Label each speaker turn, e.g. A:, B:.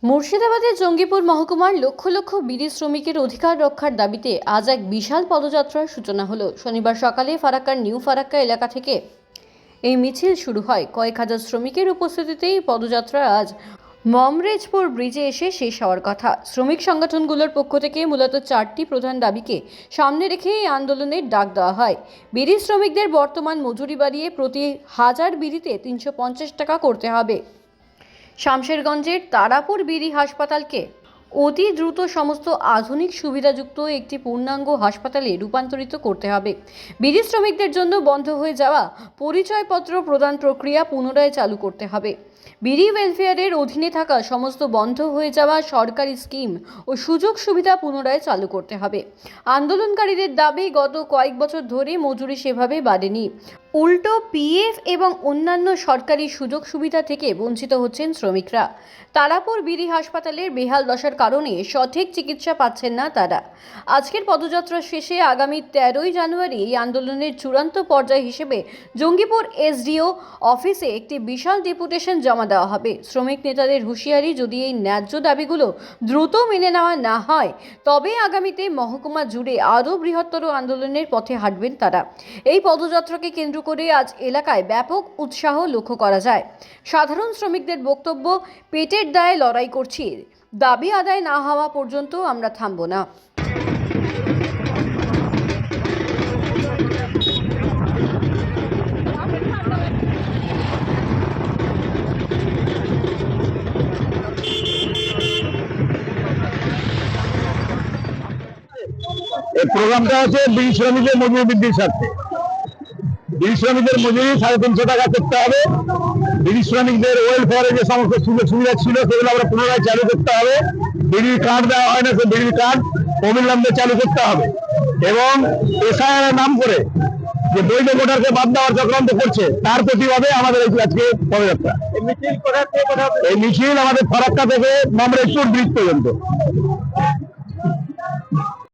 A: মুর্শিদাবাদের জঙ্গিপুর মহকুমার লক্ষ লক্ষ বিড়ি শ্রমিকের অধিকার রক্ষার দাবিতে আজ এক বিশাল পদযাত্রার সূচনা হলো। শনিবার সকালে ফারাক্কার নিউ ফারাক্কা এলাকা থেকে এই মিছিল শুরু হয়। কয়েক হাজার শ্রমিকের উপস্থিতিতে এই পদযাত্রা আজ মমরেজপুর ব্রিজে এসে শেষ হওয়ার কথা। শ্রমিক সংগঠনগুলোর পক্ষ থেকে মূলত চারটি প্রধান দাবিকে সামনে রেখে এই আন্দোলনের ডাক দেওয়া হয়। বিড়ি শ্রমিকদের বর্তমান মজুরি বাড়িয়ে প্রতি হাজার বিড়িতে 350 টাকা করতে হবে। শামশেরগঞ্জের তারাপুর বিড়ি হাসপাতালকে অতি দ্রুত সমস্ত আধুনিক সুবিধাযুক্ত একটি পূর্ণাঙ্গ হাসপাতালে রূপান্তরিত করতে হবে। বিড়ি শ্রমিকদের জন্য বন্ধ হয়ে যাওয়া পরিচয়পত্র প্রদান প্রক্রিয়া পুনরায় চালু করতে হবে। বিড়ি ওয়েলফেয়ারের অধীনে থাকা সমস্ত বন্ধ হয়ে যাওয়া সরকারি স্কিম ও সুযোগ সুবিধা পুনরায় চালু করতে হবে। আন্দোলনকারীদের দাবি, গত কয়েক বছর ধরে মজুরি সেভাবে বাড়েনি, উল্টো পিএফ এবং অন্যান্য সরকারি সুযোগ সুবিধা থেকে বঞ্চিত হচ্ছেন শ্রমিকরা। তারাপুর বিড়ি হাসপাতালের বেহাল দশার কারণে সঠিক চিকিৎসা পাচ্ছেন না তারা। আজকের পদযাত্রা শেষে আগামী 13ই জানুয়ারি এই আন্দোলনের চূড়ান্ত পর্যায় হিসেবে জঙ্গিপুর এসডিও অফিসে একটি বিশাল ডেপুটেশন জমা দেওয়া হবে। শ্রমিক নেতাদের হুঁশিয়ারি, যদি এই ন্যায্য দাবিগুলো দ্রুত মেনে নেওয়া না হয় তবে আগামীতে মহকুমা জুড়ে আরও বৃহত্তর আন্দোলনের পথে হাঁটবেন তারা। এই পদযাত্রাকে কেন্দ্র করে আজ এলাকায় ব্যাপক উৎসাহ লক্ষ্য করা যায়। সাধারণ শ্রমিকদের বক্তব্য, পেটের দায়ে লড়াই করছি, দাবি আদায় না হওয়া পর্যন্ত আমরা থামব না।
B: এই প্রোগ্রামটা হচ্ছে বিড়ি শ্রমিকের মজুরি বৃদ্ধির স্বার্থে। বিড়ি শ্রমিকদের মজুরি 350 টাকা করতে হবে। বিড়ি শ্রমিকদের ওয়েলফেয়ারে যে সমস্ত সুযোগ সুবিধা ছিল সেগুলো আমরা পুনরায় চালু করতে হবে। বিড়ির কার্ড দেওয়া হয় না, সে বিড়ির কার্ড অবিলম্বে চালু করতে হবে। এবং এসআইআর নাম করে যে বৈধ ভোটারকে বাদ দেওয়ার চক্রান্ত করছে তার প্রতিবাদে আমাদের আজকে পদযাত্রা। এই মিছিল আমাদের ফারাক্কা থেকে মমরেজপুর ব্রিজ পর্যন্ত।